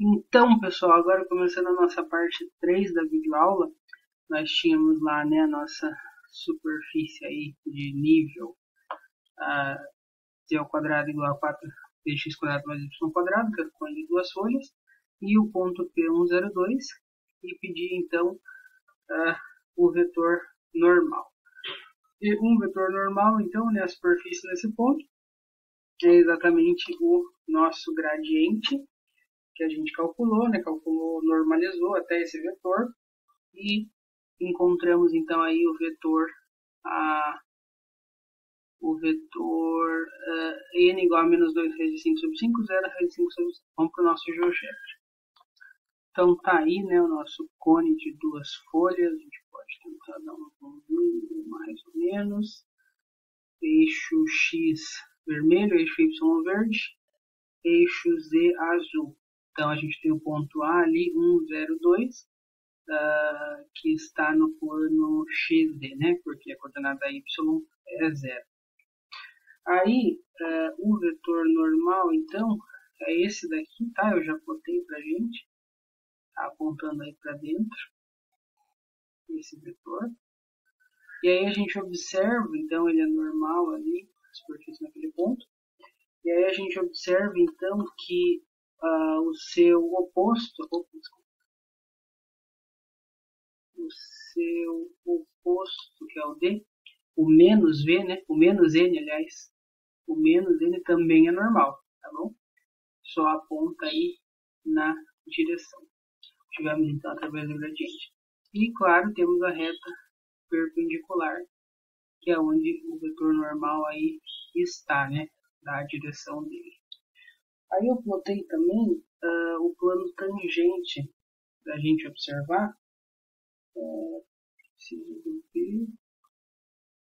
Então, pessoal, agora começando a nossa parte 3 da videoaula, nós tínhamos lá, né, a nossa superfície aí de nível t ao quadrado igual a 4px quadrado mais y quadrado, que é o cone de duas folhas, e o ponto P102, e pedir então o vetor normal. E um vetor normal, então, né, a superfície nesse ponto, é exatamente o nosso gradiente, que a gente calculou, né? Normalizou até esse vetor e encontramos então aí o vetor n igual a menos 2 raiz de 5 sobre 5, 0 raiz de 5 sobre 5. Vamos para o nosso GeoGebra. Então tá aí, né, o nosso cone de duas folhas. A gente pode tentar dar um conjunto mais ou menos. Eixo X vermelho, eixo Y verde, eixo Z azul. Então a gente tem o ponto A ali, 1, 0, 2, que está no plano XD, né? Porque a coordenada Y é 0. Aí, o vetor normal, então, é esse daqui, tá? Eu já botei pra gente, tá apontando aí para dentro, esse vetor. E aí a gente observa, então, ele é normal ali, a superfície naquele ponto. E aí a gente observa, então, que o seu oposto, que é o D, o menos V, né? O menos N, aliás, o menos N também é normal, tá bom? Só aponta aí na direção. Tivemos, então, através do gradiente. E, claro, temos a reta perpendicular, que é onde o vetor normal aí está, né? Da direção dele. Aí eu plotei também o plano tangente da gente observar. Preciso ver.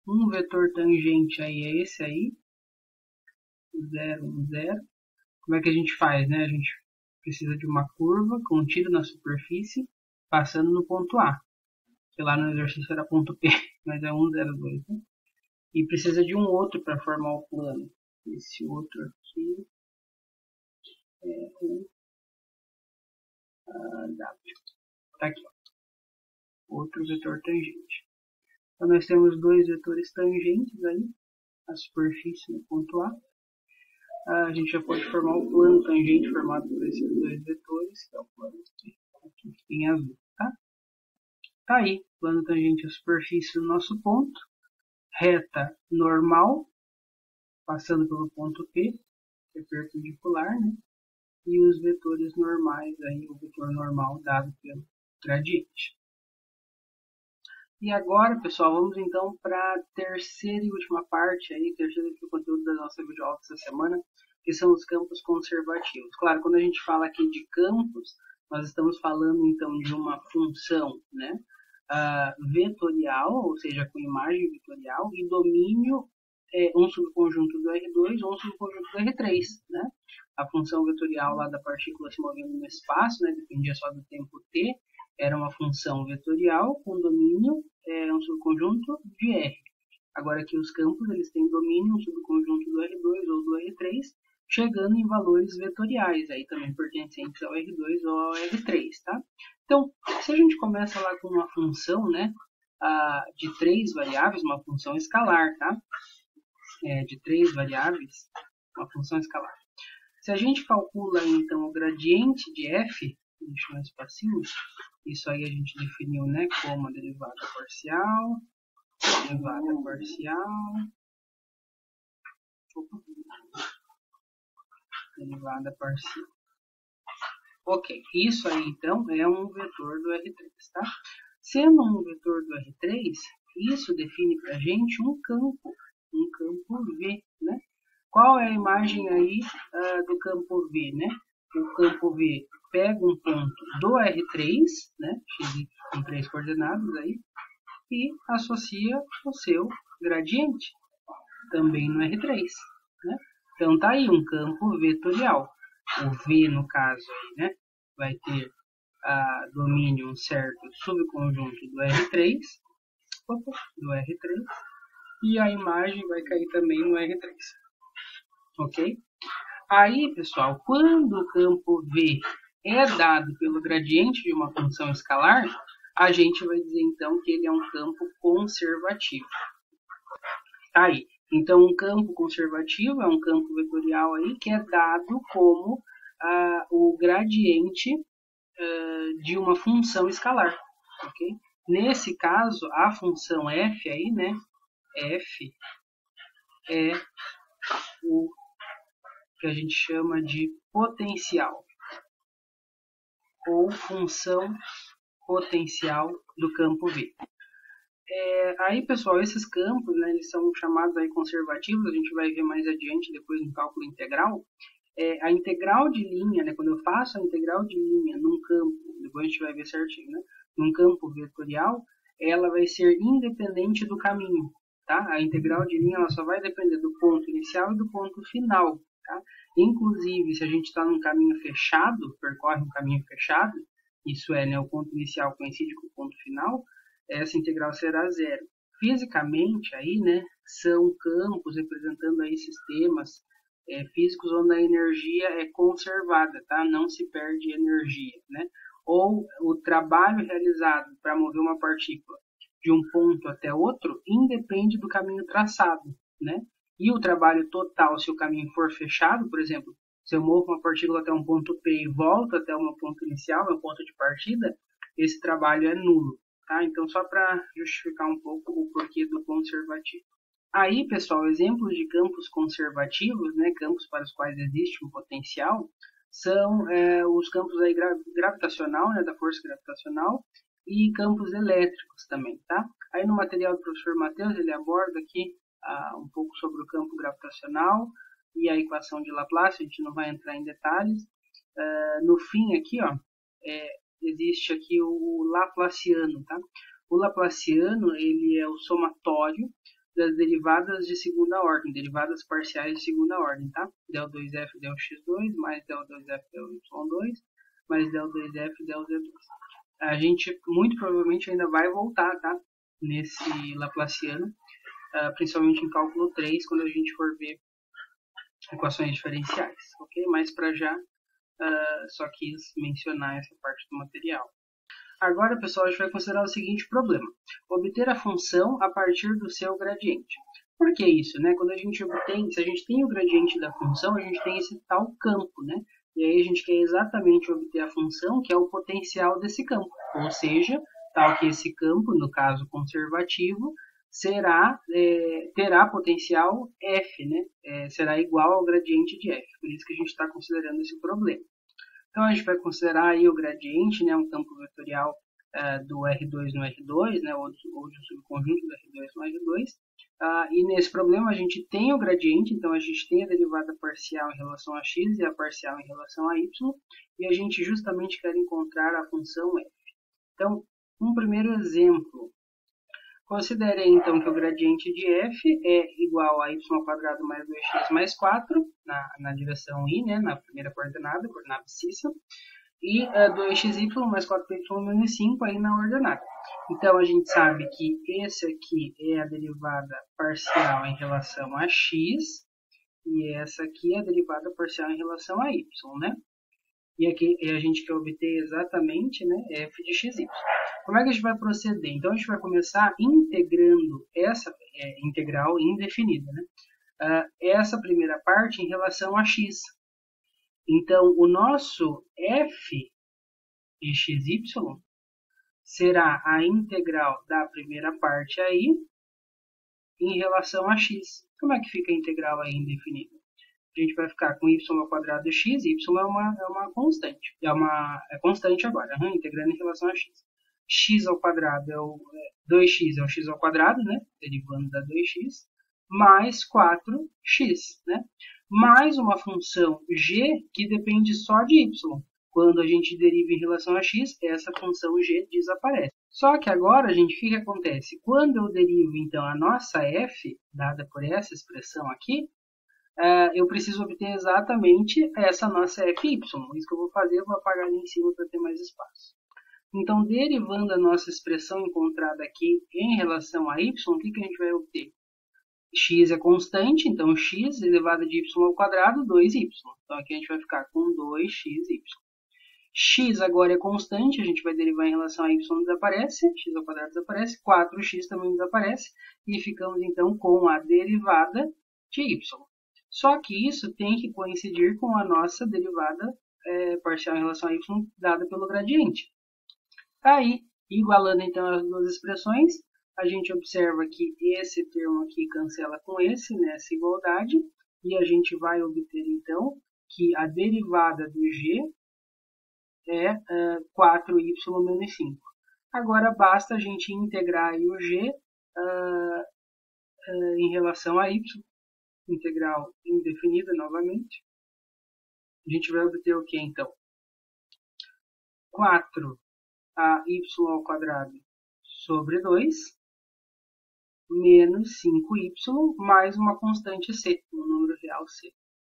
Um vetor tangente aí é esse aí, 0, 1, 0. Como é que a gente faz, né? A gente precisa de uma curva contida na superfície, passando no ponto A. Que lá no exercício era ponto P, mas é 1, 0, 2, né? E precisa de um outro para formar o plano. Esse outro aqui é o W. Tá aqui, ó. Outro vetor tangente. Então nós temos dois vetores tangentes aí, a superfície no ponto A. A gente já pode formar o plano tangente formado por esses dois vetores, que é o plano aqui em azul, tá? Tá aí, plano tangente à superfície do nosso ponto, reta normal, passando pelo ponto P, que é perpendicular, né? E os vetores normais, aí, o vetor normal dado pelo gradiente. E agora, pessoal, vamos então para a terceira e última parte, aí, terceiro do conteúdo da nossa videoaula dessa semana, que são os campos conservativos. Claro, quando a gente fala aqui de campos, nós estamos falando então de uma função, né, vetorial, ou seja, com imagem vetorial, e domínio um subconjunto do R2 ou um subconjunto do R3, né? A função vetorial lá da partícula se movendo no espaço, né, dependia só do tempo t, era uma função vetorial com domínio um subconjunto de R. Agora aqui os campos eles têm domínio um subconjunto do R2 ou do R3, chegando em valores vetoriais, aí também pertencentes ao R2 ou ao R3, tá? Então, se a gente começa lá com uma função, né, de 3 variáveis, uma função escalar, tá? De 3 variáveis, uma função escalar. Se a gente calcula, então, o gradiente de f, deixa um espacinho, isso aí a gente definiu, né, como a derivada parcial, derivada parcial. Ok, isso aí, então, é um vetor do R3, tá? Sendo um vetor do R3, isso define para a gente um campo V, né? Qual é a imagem aí do campo V, né? O campo V pega um ponto do R3, né? X com 3 coordenadas aí, e associa o seu gradiente, também no R3, né? Então tá aí um campo vetorial. O V, no caso, aí, né? Vai ter domínio um certo subconjunto do R3, e a imagem vai cair também no R3. Ok? Aí, pessoal, quando o campo V é dado pelo gradiente de uma função escalar, a gente vai dizer então que ele é um campo conservativo. Tá aí. Então, um campo conservativo é um campo vetorial aí que é dado como o gradiente de uma função escalar. Okay? Nesse caso, a função f aí, né? F é o que a gente chama de potencial ou função potencial do campo V. Aí, pessoal, esses campos, né, eles são chamados aí conservativos, a gente vai ver mais adiante depois no cálculo integral. A integral de linha, né, quando eu faço a integral de linha num campo, depois a gente vai ver certinho, né, num campo vetorial, ela vai ser independente do caminho. Tá? A integral de linha ela só vai depender do ponto inicial e do ponto final. Tá? Inclusive, se a gente está num caminho fechado, percorre um caminho fechado, isso é, né, o ponto inicial coincide com o ponto final, essa integral será zero. Fisicamente, aí, né, são campos representando aí sistemas físicos onde a energia é conservada, tá? Não se perde energia, né? Ou o trabalho realizado para mover uma partícula de um ponto até outro independe do caminho traçado, né? E o trabalho total, se o caminho for fechado, por exemplo, se eu movo uma partícula até um ponto P e volto até o meu ponto inicial, meu ponto de partida, esse trabalho é nulo, tá? Então, só para justificar um pouco o porquê do conservativo. Aí, pessoal, exemplos de campos conservativos, né, campos para os quais existe um potencial, são os campos aí gravitacional, né, da força gravitacional, e campos elétricos também, tá? Aí no material do professor Matheus, ele aborda aqui um pouco sobre o campo gravitacional e a equação de Laplace, a gente não vai entrar em detalhes. No fim aqui, ó, existe aqui o Laplaciano, tá? O Laplaciano, ele é o somatório das derivadas de segunda ordem, derivadas parciais de segunda ordem, tá? Del 2f, del x2, mais del 2f, del y2, mais del 2f, del z2. A gente, muito provavelmente, ainda vai voltar, tá? Nesse Laplaciano, principalmente em cálculo 3, quando a gente for ver equações diferenciais, ok? Mas para já, só quis mencionar essa parte do material. Agora, pessoal, a gente vai considerar o seguinte problema. Obter a função a partir do seu gradiente. Por que isso, né? Quando a gente obtém, se a gente tem o gradiente da função, a gente tem esse tal campo, né? E aí a gente quer exatamente obter a função, que é o potencial desse campo. Ou seja, tal que esse campo, no caso conservativo, terá potencial f, né? Será igual ao gradiente de f. Por isso que a gente está considerando esse problema. Então, a gente vai considerar aí o gradiente, né, um campo vetorial do R2 no R2, né, ou de um subconjunto do R2 no R2. E nesse problema a gente tem o gradiente, então a gente tem a derivada parcial em relação a x e a parcial em relação a y, e a gente justamente quer encontrar a função f. Então, um primeiro exemplo. Considere então que o gradiente de f é igual a y² mais 2x mais 4, na direção y, né, na primeira coordenada abscissa, e 2xy mais 4y menos 5 aí na ordenada. Então, a gente sabe que esse aqui é a derivada parcial em relação a x, e essa aqui é a derivada parcial em relação a y, né? E aqui a gente quer obter exatamente, né, f de xy. Como é que a gente vai proceder? Então, a gente vai começar integrando essa integral indefinida, né? Essa primeira parte em relação a x. Então, o nosso f de xy será a integral da primeira parte aí em relação a x. Como é que fica a integral aí indefinida? A gente vai ficar com y ao quadrado x, y é uma constante. É constante agora, integrando em relação a x. X ao quadrado 2x é o x ao quadrado, né? Derivando da 2x, mais 4x, né? Mais uma função g que depende só de y. Quando a gente deriva em relação a x, essa função g desaparece. Só que agora, gente, o que acontece? Quando eu derivo, então, a nossa f, dada por essa expressão aqui, eu preciso obter exatamente essa nossa fy. Isso que eu vou fazer, eu vou apagar ali em cima para ter mais espaço. Então, derivando a nossa expressão encontrada aqui em relação a y, o que a gente vai obter? X é constante, então x elevado de y ao quadrado, 2y. Então, aqui a gente vai ficar com 2xy. x agora é constante, a gente vai derivar em relação a y, desaparece, x ao quadrado desaparece, 4x também desaparece, e ficamos então com a derivada de y. Só que isso tem que coincidir com a nossa derivada parcial em relação a y dada pelo gradiente. Aí, igualando então as duas expressões, a gente observa que esse termo aqui cancela com esse, nessa igualdade, e a gente vai obter então que a derivada do g é 4y menos 5. Agora basta a gente integrar aí o g em relação a y, integral indefinida novamente. A gente vai obter o que então? 4 a y ao quadrado sobre 2 menos 5y mais uma constante c, um número real c.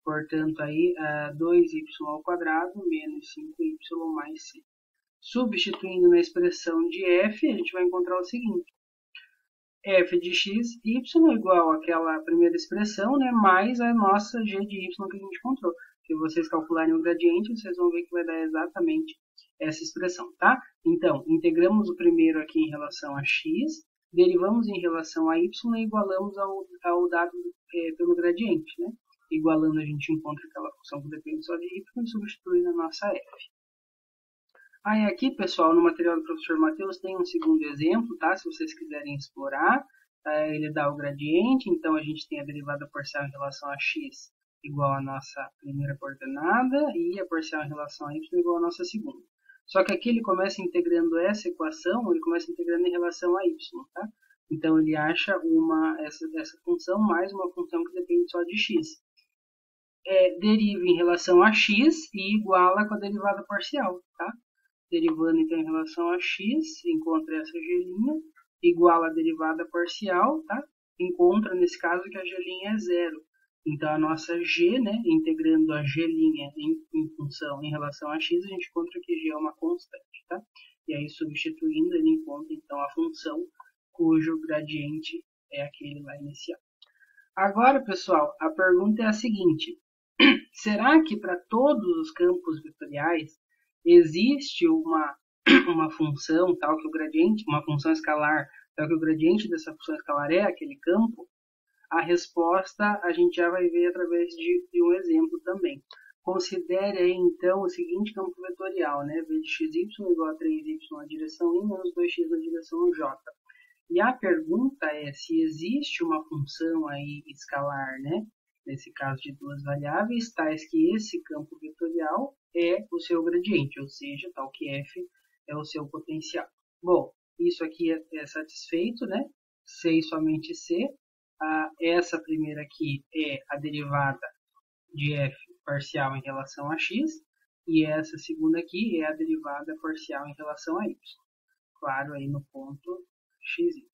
Portanto, aí 2y ao quadrado menos 5y mais c. Substituindo na expressão de f, a gente vai encontrar o seguinte. F de x, y igual àquela primeira expressão, né, mais a nossa g de y que a gente encontrou. Se vocês calcularem o gradiente, vocês vão ver que vai dar exatamente essa expressão, tá? Então, integramos o primeiro aqui em relação a x, derivamos em relação a y e igualamos ao dado pelo gradiente, né? Igualando, a gente encontra aquela função que depende só de y e substituindo a nossa f. Aí aqui, pessoal, no material do professor Matheus tem um segundo exemplo, tá? Se vocês quiserem explorar, ele dá o gradiente, então a gente tem a derivada parcial em relação a x igual à nossa primeira coordenada e a parcial em relação a y igual à nossa segunda. Só que aqui ele começa integrando essa equação, ele começa integrando em relação a y, tá? Então ele acha essa função mais uma função que depende só de x. Deriva em relação a x e iguala com a derivada parcial, tá? Derivando então em relação a x, encontra essa g', iguala a derivada parcial, tá? Encontra nesse caso que a g' é zero. Então a nossa g, né, integrando a g' em função em relação a x, a gente encontra que g é uma constante, tá? E aí substituindo, ele encontra então a função cujo gradiente é aquele lá inicial. Agora, pessoal, a pergunta é a seguinte: será que para todos os campos vetoriais existe uma função tal que o gradiente, uma função escalar, tal que o gradiente dessa função escalar é aquele campo? A resposta a gente já vai ver através de um exemplo também. Considere aí então o seguinte campo vetorial, né? V de xy igual a 3y na direção y menos 2x na direção j. E a pergunta é se existe uma função aí escalar, né? Nesse caso de duas variáveis, tais que esse campo vetorial é o seu gradiente, ou seja, tal que f é o seu potencial. Bom, isso aqui é satisfeito, né? C e somente C. Essa primeira aqui é a derivada de f parcial em relação a x, e essa segunda aqui é a derivada parcial em relação a y. Claro, aí no ponto xy.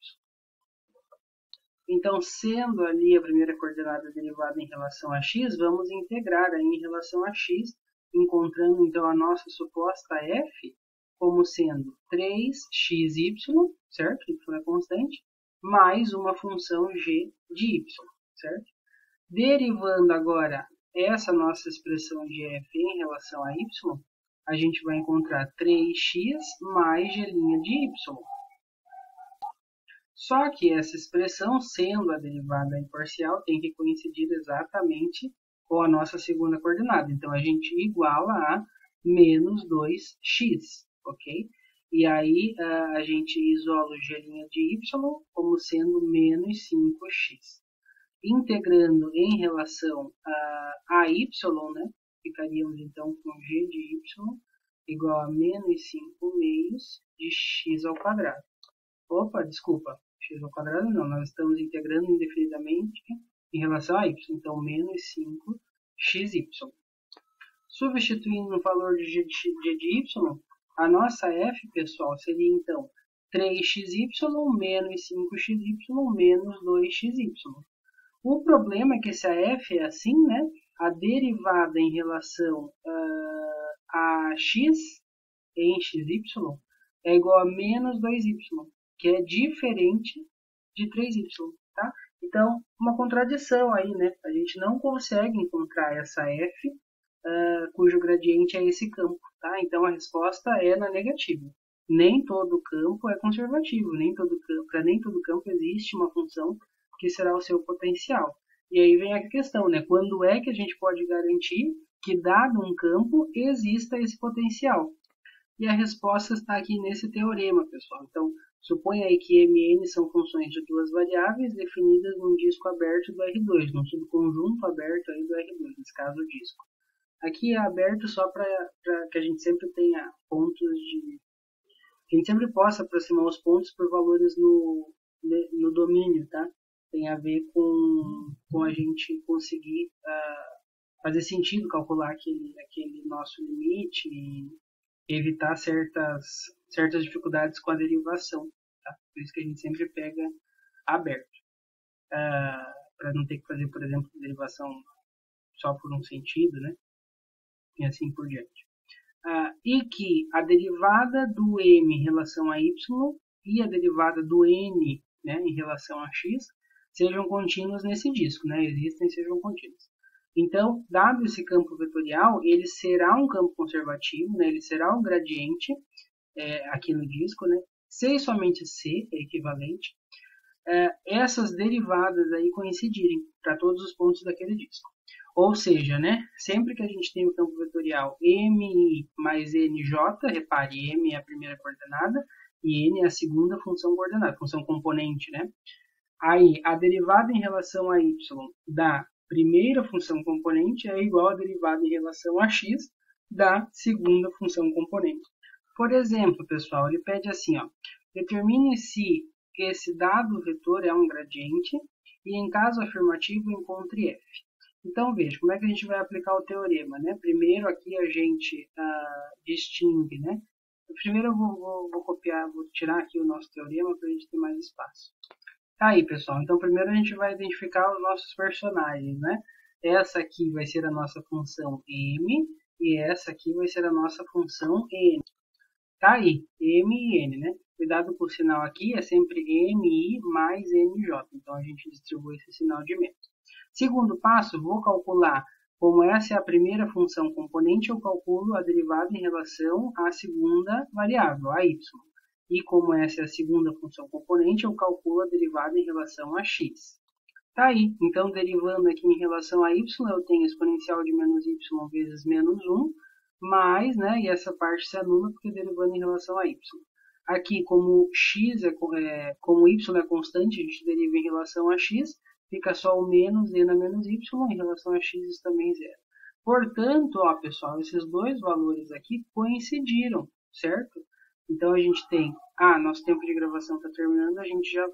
Então, sendo ali a primeira coordenada derivada em relação a x, vamos integrar aí em relação a x, encontrando então a nossa suposta f como sendo 3xy, certo? Y é constante, mais uma função g de y, certo? Derivando agora essa nossa expressão de f em relação a y, a gente vai encontrar 3x mais g' de y. Só que essa expressão, sendo a derivada parcial, tem que coincidir exatamente com a nossa segunda coordenada. Então, a gente iguala a menos 2x, ok? E aí, a gente isola o g' de y como sendo menos 5x. Integrando em relação a y, né? Ficaríamos então com g de y igual a menos 5 meios de x ao quadrado. Opa, desculpa, x ao quadrado não, nós estamos integrando indefinidamente em relação a y, então menos 5xy. Substituindo no valor de g de y, a nossa f, pessoal, seria então 3xy menos 5xy menos 2xy. O problema é que se a f é assim, né, a derivada em relação a x em xy é igual a menos 2y, que é diferente de 3y, tá? Então, uma contradição aí, né? A gente não consegue encontrar essa f cujo gradiente é esse campo, tá? Então a resposta é na negativa. Nem todo campo é conservativo, para nem todo campo existe uma função que será o seu potencial. E aí vem a questão, né? Quando é que a gente pode garantir que, dado um campo, exista esse potencial? E a resposta está aqui nesse teorema, pessoal. Então, suponha aí que Mn são funções de duas variáveis definidas num disco aberto do R2, num subconjunto aberto aí do R2, nesse caso o disco. Aqui é aberto só para que a gente sempre tenha pontos de... que a gente sempre possa aproximar os pontos por valores no domínio, tá? Tem a ver com a gente conseguir fazer sentido calcular aquele nosso limite e evitar certas dificuldades com a derivação, tá? Por isso que a gente sempre pega aberto, para não ter que fazer, por exemplo, derivação só por um sentido, né? E assim por diante. E que a derivada do m em relação a y e a derivada do n, né, em relação a x sejam contínuas nesse disco, né? Existem e sejam contínuas. Então, dado esse campo vetorial, ele será um campo conservativo, né? Ele será um gradiente aqui no disco, né? Se e somente se é equivalente, essas derivadas aí coincidirem para todos os pontos daquele disco. Ou seja, né? Sempre que a gente tem o campo vetorial mi mais nj, repare, m é a primeira coordenada e n é a segunda função coordenada, função componente, né? Aí, a derivada em relação a y da primeira função componente é igual à derivada em relação a x da segunda função componente. Por exemplo, pessoal, ele pede assim, ó, determine se esse dado vetor é um gradiente e, em caso afirmativo, encontre f. Então, veja, como é que a gente vai aplicar o teorema, né? Primeiro, aqui a gente distingue, né? Primeiro eu vou copiar, vou tirar aqui o nosso teorema para a gente ter mais espaço. Tá aí, pessoal. Então, primeiro a gente vai identificar os nossos personagens, né? Essa aqui vai ser a nossa função m e essa aqui vai ser a nossa função n. Tá aí, m e n, né? Cuidado com o sinal aqui, é sempre mi mais nj. Então, a gente distribui esse sinal de menos. Segundo passo, vou calcular, como essa é a primeira função componente, eu calculo a derivada em relação à segunda variável, a y. E como essa é a segunda função componente, eu calculo a derivada em relação a x. Tá aí, então derivando aqui em relação a y, eu tenho exponencial de menos y vezes menos 1, mais, né, e essa parte se anula porque derivando em relação a y. Aqui, como como y é constante, a gente deriva em relação a x, fica só o menos e na menos y, em relação a x isso também é zero. Portanto, ó, pessoal, esses dois valores aqui coincidiram, certo? Então a gente tem, nosso tempo de gravação está terminando, a gente já